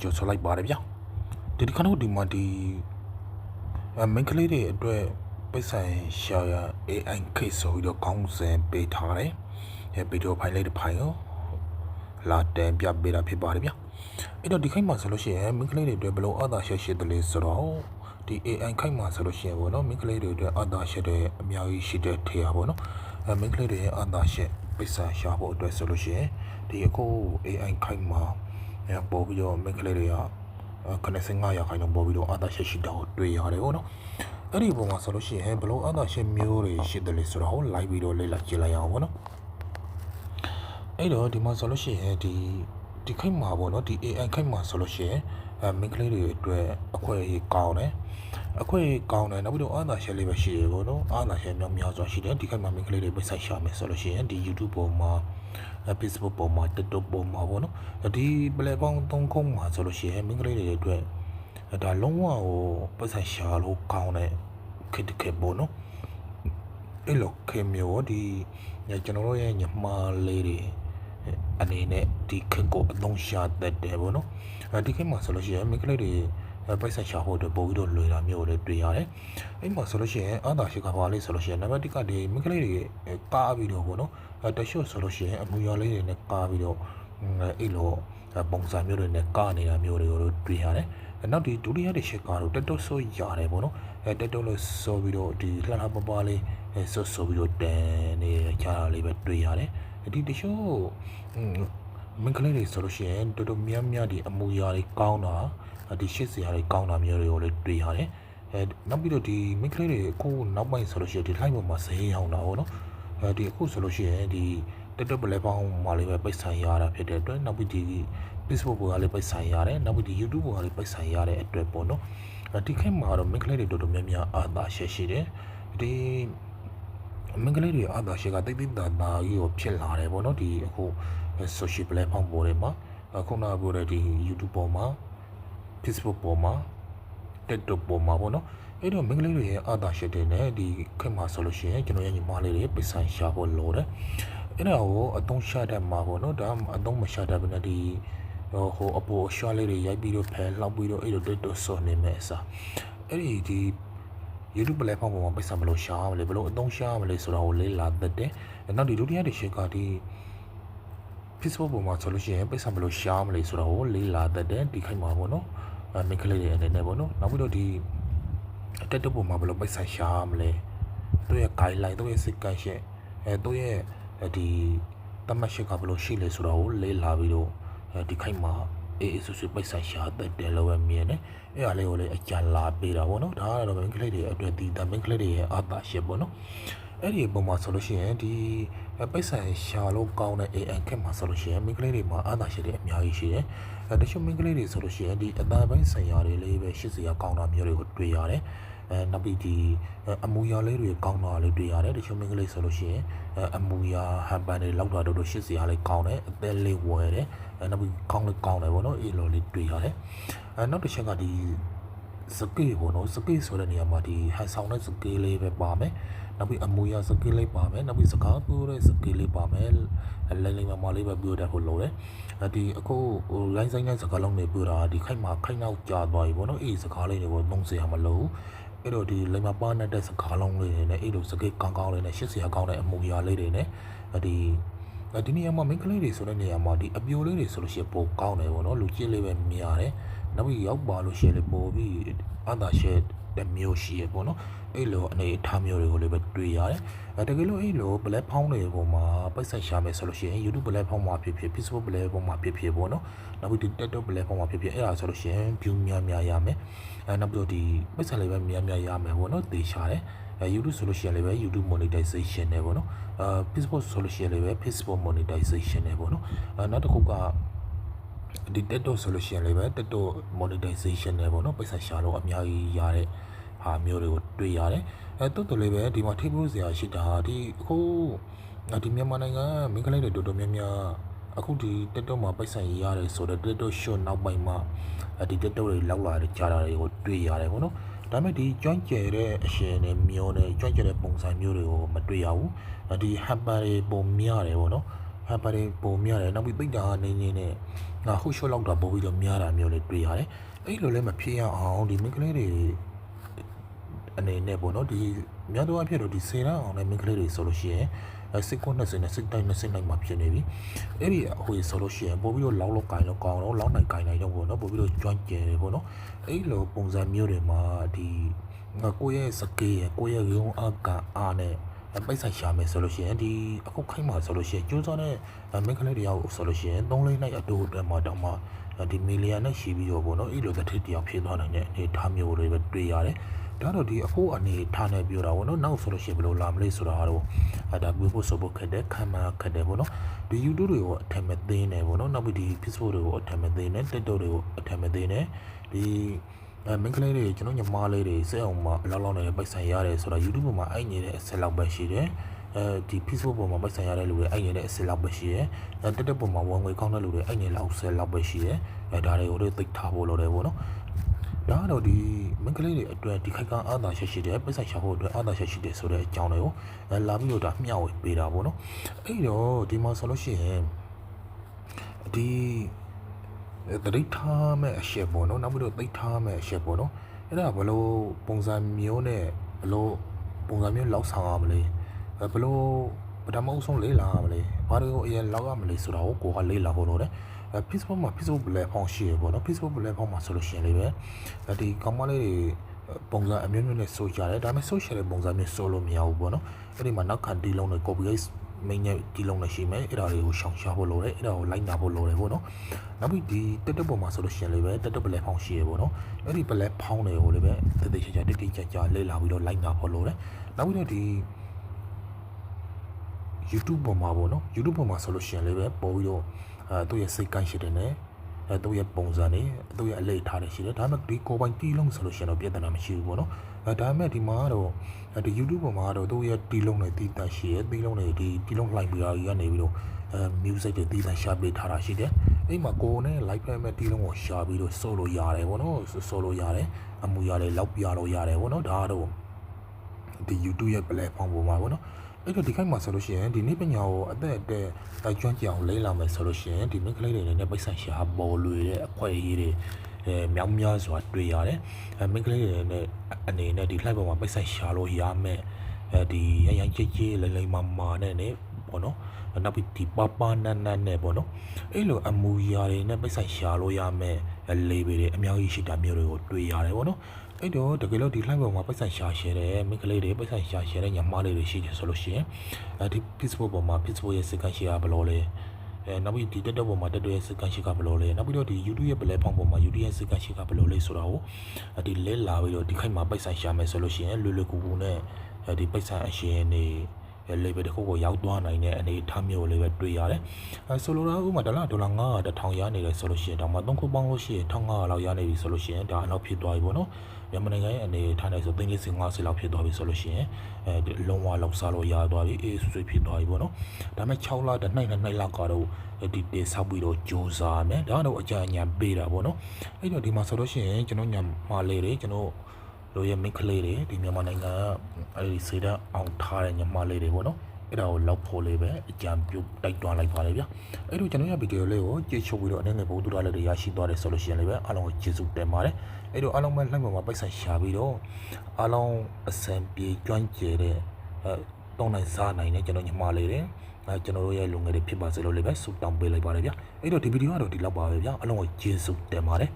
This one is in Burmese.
ကျော်ဆိုလိုက်ပါတယ်ဗျာဒီခါတော့ဒီမှာဒီမင်္ဂလေးတွေအတွက်ပိတ်ဆိုင်ရှာရ AI ခေတ်ဆိုပြီးတော့ခေါင်းစဉ်ပေးထားတယ်ဗီဒီယိုဖိုင်လေးတစ်ဖိုင်ရောလာတင်ပြပေးတာဖြစ်ပါတယ်ဗျာအဲ့တော့ဒီခိုက်မှာဆိုလို့ရှိရင်မင်္ဂလေးတွေအတွက်ဘယ်လိုအသာရှက်ရှိတယ်လဲဆိုတော့ဒီ AI ခိုက်မှာဆိုလို့ရှိရင်ပေါ့နော်မင်္ဂလေးတွေအတွက်အသာရှက်တဲ့အများကြီးရှိတဲ့ထေရပေါ့နော်မင်္ဂလေးတွေရဲ့အသာရှက်ပိတ်ဆိုင်ရှာဖို့အတွက်ဆိုလို့ရှိရင်ဒီအခု AI ခိုက်မှာပေါ်ပြီးတော့မင်္ဂလေးတွေက95ရာခိုင်နှုန်းပေါ်ပြီးတော့အသာရှက်ရှိတာကိုတွေ့ရတယ်ပေါ့နော်အဲ့ဒီပုံမှာဆိုလို့ရှိရင်ဘယ်လိုအသာရှက်မျိုးတွေရှိတယ်လဲဆိုတော့လိုက်ပြီးတော့လေ့လာကြည့်လိုက်အောင်ပေါ့နော်အဲ့တော့ဒီမှာဆိုလို့ရှိရင်ဒီခိုက်မှာပေါ့နော်ဒီ AI ခိုက်မှာဆိုလို့ရှိရင်မင်္ဂလေးတွေအတွက်အခွင့်အရေးကောင်းတယ်နောက်ပြီးတော့အာသာရှယ်လေးပဲရှိတယ်ပေါ့နော်အာသာရှယ်များစွာရှိတယ်ဒီခိုက်မှာမင်္ဂလေးတွေပဲစိုက်ရှာမယ်ဆိုလို့ရှိရင်ဒီ YouTube ပေါ်မှာFacebook ပေါ်မှာ TikTok ပေါ်မှာပေါ့နော်ဒီ platform 3ခုမှာဆိုလို့ရှိရင်မင်္ဂလေးတွေအတွက်ဒါလုံးဝကိုပတ်ဆိုင်ရှာလို့ကောင်းတဲ့ခေတ်ပေါ့နော်အဲ့လိုခေတ်မျိုးဒီကျွန်တော်တို့ရဲ့ညီမလေးတွေအနေနဲ့ဒီခေတ်ကိုအသုံးချတတ်တယ်ပေါ့နော်ဒီခေတ်မှာဆိုလို့ရှိရင်မင်္ဂလေးတွေပိုက်ဆံရှာဖို့အတွက်ပို့ပြီးတော့လွယ်တာမျိုးတွေတွေ့ရတယ်အဲ့မှာဆိုလို့ရှိရင်အာသာရှိကဘာလေးဆိုလို့ရှိရင်နံပါတ်1ကဒီမင်္ဂလေးတွေကားပြီးတော့ပေါ့နော်တချို့ဆိုလို့ရှိရင်အမူအရာလေးတွေနဲ့ကားပြီးတော့အဲ့လိုပုံစံမျိုးတွေနဲ့ကားနေတာမျိုးတွေကိုတွေ့ရတယ်နောက်ဒီဒုတိယတစ်ချက်ကတော့တက်တော့ဆိုရတယ်ပေါ့နော်တက်တော့လို့ဆိုပြီးတော့ဒီလှလှပပလေးဆိုပြီးတော့တန်နေကြတာလေးပဲတွေ့ရတယ်ဒီတချို့မင်္ဂလေးတွေဆိုလို့ရှိရင်တော်တော်များဒီအမူအရာတွေကောင်းတာဒီရှစ်စရာတွေကောင်းတာမျိုးတွေကိုလည်းတွေ့ရတယ်နောက်ပြီးတော့ဒီမင်္ဂလေးတွေအခုနောက်ပိုင်းဆိုလို့ရှိရင်ဒီ line ပေါ်မှာဈေးရောင်းတာပေါ့နော်ဒီအခုဆိုလို့ရှိရင်ဒီတက်တက်ပလဲပေါင်းမှာလေးပဲပိတ်ဆိုင်ရတာဖြစ်တဲ့အတွက်နောက်ပြီးဒီ Facebook ပေါ်ကလည်းပိတ်ဆိုင်ရတယ်နောက်ပြီးဒီ YouTube ပေါ်ကလည်းပိတ်ဆိုင်ရတဲ့အတွက်ပေါ့နော်ဒီခေတ်မှာတော့မင်္ဂလေးတွေတော်တော်များအာသာရှက်ရှိတယ်ဒီမင်္ဂလေးတွေအာသာရှက်ကတိတ်တာကြီးကိုဖြစ်လာတယ်ပေါ့နော်ဒီအခု social platform ပေါ်တွေမှာခုနကပြောတဲ့ဒီ YouTube ပေါ်မှာ Facebook ပေါ်မှာ TikTok ပေါ်မှာပေါ့နော်အဲ့တော့မင်္ဂလေးတွေရဲ့အာသာရှက်တွေနဲ့ဒီခေတ်မှာဆိုလို့ရှိရင်ကျွန်တော်ရဲ့ညီမလေးတွေပိတ်ဆိုင်ရှာဖို့လိုတယ်အဲ့ဒါကိုအသုံးချတတ်မှာပေါ့နော်ဒါအသုံးမချတတ်ဘူးနဲ့ဒီဟိုအပေါ်အရှာလေးတွေရိုက်ပြီးတော့ဖယ်လောက်ပြီးတော့အဲ့လိုတက်တော့စောနေမယ်အစားအဲ့ဒီ YouTube platform ပေါ်မှာပိတ်ဆိုင်မလို့ရှာမလဲဘလို့အသုံးရှာမလဲဆိုတော့လေးလာတတ်တယ်နောက်ဒီဒုတိယတစ်ချက်ကဒီ Facebook ပေါ်မှာဆိုလို့ရှိရင်ပိတ်ဆိုင်မလို့ရှာမလဲဆိုတော့လေးလာတတ်တယ်ဒီခိုင်မှာပေါ့နော်မင်္ဂလေးတွေအနေနဲ့ပေါ့နော်နောက်ပြီးတော့ဒီတက်တော့ပေါ်မှာဘလို့ပိတ်ဆိုင်ရှာမလဲသူရဲ့ guideline သူရဲ့စိတ်ကရှက်သူရဲ့ဒီတမတ်ရှက်ကဘလို့ရှိလဲဆိုတော့လေးလာပြီးတော့ဒီခိုင်မှာအေးဆူပိတ်ဆိုင်ရှာတတ်တယ်လို့ပဲမြင်တယ်အဲ့ဒါလေးကိုလည်းအကြံလာပေးတာပေါ့နော်ဒါကတော့မင်္ဂလေးတွေအတွက်ဒီမင်္ဂလေးတွေရဲ့အာသာရှက်ပေါ့နော်အဲ့ဒီပုံမှာဆိုလို့ရှိရင်ဒီပိတ်ဆိုင်ရှာလို့ကောင်းတဲ့ AI ခက်မှာဆိုလို့ရှိရင်မင်္ဂလေးတွေမှာအာသာရှက်တွေအများကြီးရှိတယ်တချို့မင်္ဂလေးတွေဆိုလို့ရှိရင်ဒီအသားပိုင်းဆိုင်ရာတွေလေးပဲ80ရာကောင်းတာမျိုးတွေကိုတွေ့ရတယ်နောက်ပြီးဒီအမူအရာလေးတွေကောင်းတာလေးတွေ့ရတယ်တချို့မင်္ဂလေးဆိုလို့ရှိရင်အမူအရာဟန်ပန်တွေလောက်တာတို့80ရာလေးကောင်းတယ်အသေးလေးဝယ်တယ်နောက်ပြီးကောင်းတယ်ပေါ့နော်အေးလိုလေးတွေ့ရတယ်နောက်တစ်ချက်ကဒီစကေးပေါ့နော်စကေးဆိုတဲ့နေရာမှာဒီဟန်ဆောင်တဲ့စကေးလေးပဲပါမယ်နောက်ပြီးအမူအရာစကေးလေးပါမယ်နောက်ပြီးစကားပြောတဲ့စကေးလေးပါမယ်လိမ့်မလေးပဲပြောတတ်ဖို့လိုတယ်ဒီအခုလိုင်းဆိုင်တဲ့စကားလုံးတွေပြောတာဒီခိုက်နောက်ကြာသွားပြီပေါ့နော်အေးစကားလေးတွေကိုသုံးစရာမလိုအဲ့တော့ဒီလိမ္မာပါတဲ့စကားလုံးလေးတွေနဲ့အဲ့လိုစကေးကောင်းလေးနဲ့80ရာကောင်းတဲ့အမူအရာလေးတွေနဲ့ဒီနေရာမှာမင်္ဂလေးတွေဆိုတဲ့နေရာမှာဒီအပြိုလေးတွေဆိုလို့ရှိရင်ပိုကောင်းတယ်ပေါ့နော်လူကြီးလေးပဲမြင်ရတယ်နောက်ပြီးရောက်ပါလို့ရှိရင်လည်းပိုပြီးအာသာရှက်တဲ့မျိုးရှိရပေါ့နော်အဲ့လိုအနေအထားမျိုးတွေကိုလည်းပဲတွေ့ရတယ်တကယ်လို့အဲ့လို platform တွေပေါ်မှာပိတ်ဆက်ရှာမယ်ဆိုလို့ရှိရင် YouTube platform မှာဖြစ်ဖြစ် Facebook platform မှာဖြစ်ဖြစ်ပေါ့နော်နောက်ပြီး TikTok platform မှာဖြစ်ဖြစ်အဲ့ဒါဆိုလို့ရှိရင် view များရမယ်နောက်ပြီးတော့ဒီပိတ်ဆက်လေးပဲများရမယ်ပေါ့နော်သေချာတယ်YouTube ဆိုလို့ရှိရင်လည်းပဲ YouTube monetization နဲ့ပေါ့နော်Facebook ဆိုလို့ရှိရင်လည်းပဲ Facebook monetization နဲ့ပေါ့နော်နောက်တစ်ခုကဒီ TikTok ဆိုလို့ရှိရင်လည်းပဲ TikTok monetization နဲ့ပေါ့နော်ပိတ်ဆက်ရှာလို့အများကြီးရတဲ့ဟာမျိုးတွေကိုတွေ့ရတယ်တော်တော်လေးပဲဒီမှာထိဖို့စရာရှိတာဒီအခုဒီမြန်မာနိုင်ငံမင်္ဂလေးတွေတော်တော်များအခုဒီ TikTok မှာပိတ်ဆက်ရတယ်ဆိုတော့ TikTok short နောက်ပိုင်းမှာဒီ TikTok တွေလောက်လာတဲ့ကြားတာတွေကိုတွေ့ရတယ်ပေါ့နော်ဒါပေမဲ့ဒီကျွမ်းကျယ်တဲ့အရှင်တွေမျိုးနဲ့ကျွမ်းကျယ်တဲ့ပုံစံမျိုးတွေကိုမတွေ့ရဘူးဒီ hamper တွေပုံများတယ်ပေါ့နော် ဘာတွေပုံများတယ်နောက်ပြီးသိတာနေနေနဲ့ငါဟုတ်ရှော့လောက်တာပို့ပြီးတော့များတာမျိုးလေးတွေ့ရတယ်အဲ့လိုလည်းမဖြစ်ရအောင်ဒီမိန်းကလေးတွေအနေနဲ့ပေါ့နော်ဒီများသောအားဖြင့်တော့ဒီစေရန်အောင်နဲ့မိန်းကလေးတွေဆိုလို့ရှိရင်စစ်ကွန်း20နဲ့စစ်တိုင်း20နိုင်မှာဖြစ်နေပြီအဲ့ဒီဟိုဆိုလို့ရှိရင်ပို့ပြီးတော့လောက်ကိုင်းတော့ကောင်းတော့လောက်နိုင်ကိုင်းနိုင်တော့ပေါ့နော်ပို့ပြီးတော့ကျွမ်းကျင်တယ်ပေါ့နော်အဲ့လိုပုံစံမျိုးတွေမှာဒီကိုယ့်ရဲ့စကေးကိုယ့်ရဲ့ရုံးအားနဲ့ပိတ်ဆိုင်ရှာမယ်ဆိုလို့ရှိရင်ဒီအခုခိုင်းမှာဆိုလို့ရှိရင်ကျိုးစောတဲ့မိန်းကလေးတရားကိုဆိုလို့ရှိရင်3လေးနိုင်အတူအတွက်မှာတော့မှဒီမီလီယံနဲ့ရှိပြီးတော့ပေါ့နော်အဲ့လိုတစ်ထစ်တရားဖြစ်သွားနိုင်တဲ့အနေထားမျိုးတွေပဲတွေ့ရတယ်ဒါတော့ဒီအခုအနေထားနေပြောတာပေါ့နော်နောက်ဆိုလို့ရှိရင်ဘယ်လိုလာမလဲဆိုတာတော့ဒါပြီးဖို့ဆိုဖို့ခက်တယ်ခံမှာခက်တယ်ပေါ့နော်ဒီ YouTube တွေကိုအထက်မသိနေပေါ့နော်နောက်ပြီးဒီ Facebook တွေကိုအထက်မသိနေ TikTok တွေကိုအထက်မသိနေဒီမင်းကလေးတွေကျွန်တော်ညီမလေးတွေစက်အောင်မှာအလောက်လောက်နဲ့ပိုက်ဆံရတယ်ဆိုတာ YouTube ပေါ်မှာအဲ့နေတဲ့အဆက်လောက်ပဲရှိတယ်ဒီ Facebook ပေါ်မှာပိုက်ဆံရတဲ့လူတွေအဲ့နေတဲ့အဆက်လောက်ပဲရှိတယ်TikTok ပေါ်မှာဝန်ငွေကောင်းတဲ့လူတွေအဲ့နေလောက်ဆက်လောက်ပဲရှိတယ်ဒါတွေကိုလည်းသိထားဖို့လိုတယ်ပေါ့နော်ဒါတော့ဒီမင်းကလေးတွေအတွက်ဒီခိုက်ကအာသာရှိတယ်ပိုက်ဆံရှာဖို့အတွက်အာသာရှိတယ်ဆိုတဲ့အကြောင်းတွေကိုလာပြီးတော့ဒါမျှဝေပေးတာပေါ့နော်အဲ့တော့ဒီမှာဆိုလို့ရှိရင်ဒီတရိထားမဲ့အရှက်ပေါ့နော်နောက်ပြီးတော့သိထားမဲ့အရှက်ပေါ့နော်အဲ့ဒါဘလို့ပုံစံမျိုးနဲ့ဘလို့ပုံစံမျိုးလောက်ဆောင်ရမလဲဘလို့ပထမအဆုံးလေးလာရမလဲဘာတွေကိုအရင်လောက်ရမလဲဆိုတာကိုကလေးလာဖို့လို့တယ်Facebook မှာ Facebook ပလက်ဖောင်းရှိရပေါ့နော် Facebook ပလက်ဖောင်းမှာဆိုလို့ရှိရင်လေးပဲဒီကောင်မလေးတွေပုံစံအမျိုးမျိုးနဲ့ဆိုကြတယ်ဒါပေမဲ့ social တဲ့ပုံစံမျိုးဆိုလို့မရဘူးပေါ့နော်အဲ့ဒီမှာနောက်ခံဒီလုံးတွေ copyright မင်းရဲ့ဒီလုံးနဲ့ရှိမယ်အဲ့ဒါတွေကိုရှောင်ရှားဖို့လိုတယ်အဲ့ဒါကိုလိုက်နာဖို့လိုတယ်ပေါ့နော်နောက်ပြီးဒီတက်တက်ပေါ်မှာဆိုလို့ရှိရင်လည်းပဲတက်တက်ပလက်ဖောင်းရှိရပေါ့နော်အဲ့ဒီပလက်ဖောင်းတွေကိုလည်းပဲတတိချာချာတိတိကျကျလေ့လာပြီးတော့လိုက်နာဖို့လိုတယ်နောက်ပြီးတော့ဒီ YouTube ပေါ်မှာပေါ့နော် YouTube ပေါ်မှာဆိုလို့ရှိရင်လည်းပဲပေါ်ပြီးတော့သူ့ရဲ့စိတ်ကိုင်းရှိတယ်နဲ့သူ့ရဲ့ပုံစံတွေသူ့ရဲ့အလေးထားတွေရှိတယ်ဒါပေမဲ့ဒီကိုပိုင်တီးလုံးဆိုလို့ရှိရင်တော့ပြဿနာမရှိဘူးပေါ့နော်ဒါပေမဲ့ဒီမှာတော့ဒီ YouTube ပေါ်မှာတော့သူ့ရဲ့တီးလုံးတွေတီးတတ်ရှိရတီးလုံးတွေဒီတီးလုံးလှိုင်းပြီးတော့ကနေပြီးတော့music တွေတီးတတ်ရှာပေးထားတာရှိတယ်အဲ့မှာကိုနဲ့ live ဖက်မဲ့တီးလုံးကိုရှာပြီးတော့ဆိုလို့ရတယ်ပေါ့နော်ဆိုလို့ရတယ်အမှုရတယ်လောက်ပြလို့ရတယ်ပေါ့နော်ဒါကတော့ဒီ YouTube ရဲ့ platform ပေါ်မှာပေါ့နော်အဲ့တော့ဒီခိုက်မှာဆိုလို့ရှိရင်ဒီနေ့ပညာကိုအသက်အတက်ကျွမ်းကျင်အောင်လေ့လာမယ်ဆိုလို့ရှိရင်ဒီမိန်းကလေးတွေနဲ့ပိတ်ဆိုင်ရှာပေါ်လွေတဲ့အခွင့်အရေးတွေမြောင်းများစွာတွေ့ရတယ်မိန်းကလေးတွေနဲ့အနေနဲ့ဒီ live ပေါ်မှာပိတ်ဆိုင်ရှာလို့ရမယ်ဒီရန်ချစ်လိမ့်လိမ့်မာနဲ့ပေါ့နော်နောက်ပြီးဒီပပနန်းနဲ့ပေါ့နော်အဲ့လိုအမူအရာတွေနဲ့ပိတ်ဆိုင်ရှာလို့ရမယ်လေးပေတွေအများကြီးရှိတာမျိုးတွေကိုတွေ့ရတယ်ပေါ့နော်အဲ့တော့တကယ်လို့ဒီ line ပေါ်မှာပိတ်ဆိုင်ရှာရှယ်တယ်မိန်းကလေးတွေပိတ်ဆိုင်ရှာရှယ်တဲ့ညမားလေးတွေရှိတယ်ဆိုလို့ရှိရင်ဒီ Facebook ပေါ်မှာ Facebook ရဲ့စကန်ရှယ်ကဘယ်လိုလဲနောက်ပြီးဒီ TikTok ပေါ်မှာ TikTok ရဲ့စကန်ရှယ်ကဘယ်လိုလဲနောက်ပြီးတော့ဒီ YouTube ရဲ့ platform ပေါ်မှာ YouTube ရဲ့စကန်ရှယ်ကဘယ်လိုလဲဆိုတာကိုဒီလဲလာပြီးတော့ဒီခိုက်မှာပိတ်ဆိုင်ရှာမယ်ဆိုလို့ရှိရင်လွယ်လွယ်ကူကူနဲ့ဒီပိတ်ဆိုင်အရှင်နေလေပဲတစ်ခုကိုရောက်သွားနိုင်တဲ့အနေအထားမျိုးလေးပဲတွေ့ရတယ်ဆိုလိုတာဥမာဒေါ်လာ900 1000ရနေတယ်ဆိုလို့ရှိရင်ဒါမှ3ခုပေါင်းလို့ရှိရင်1500လောက်ရနေပြီဆိုလို့ရှိရင်ဒါအနောက်ဖြစ်သွားပြီပေါ့နော်မြန်မာနိုင်ငံရဲ့အနေထားနေဆို350လောက်ဖြစ်သွားပြီဆိုလို့ရှိရင်လုံးဝလောက်စားလို့ရသွားပြီအေးဆွေးဖြစ်သွားပြီပေါ့နော်ဒါပေမဲ့6လတနှစ်လောက်ကတော့ဒီတေဆောက်ပြီးတော့ကြိုးစားမယ်ဒါတော့အကြအညာပေးတာပေါ့နော်အဲ့တော့ဒီမှာဆိုလို့ရှိရင်ကျွန်တော်ညမာလေးတွေကျွန်တော်တို့ရဲ့မိန်းကလေးတွေဒီမြန်မာနိုင်ငံအဲဒီစေတအောင်ထားတဲ့ညမလေးတွေပေါ့နော်အဲ့ဒါကိုလောက်ဖို့လေးပဲအကြံပြုတိုက်တွန်းလိုက်ပါလေဗျာအဲ့တော့ကျွန်တော်ရဲ့ဗီဒီယိုလေးကိုကြည့်ချုပ်ပြီးတော့အနေနဲ့ဘုံတူတာလေးတွေရရှိသွားတယ်ဆိုလို့ရှိရင်လည်းပဲအားလုံးကိုကျေးဇူးတင်ပါတယ်အဲ့တော့အားလုံးပဲလှမ်းပေါ်မှာပိုက်ဆံရှာပြီးတော့အားလုံးအစံပြေကျွမ်းကျယ်တဲ့တုံးနိုင်စားနိုင်တဲ့ကျွန်တော်ညမလေးတွေကျွန်တော်တို့ရဲ့လူငယ်တွေဖြစ်ပါစေလို့လည်းပဲဆုတောင်းပေးလိုက်ပါတယ်ဗျာအဲ့တော့ဒီဗီဒီယိုကတော့ဒီလောက်ပါပဲဗျာအားလုံးကိုကျေးဇူးတင်ပါတယ်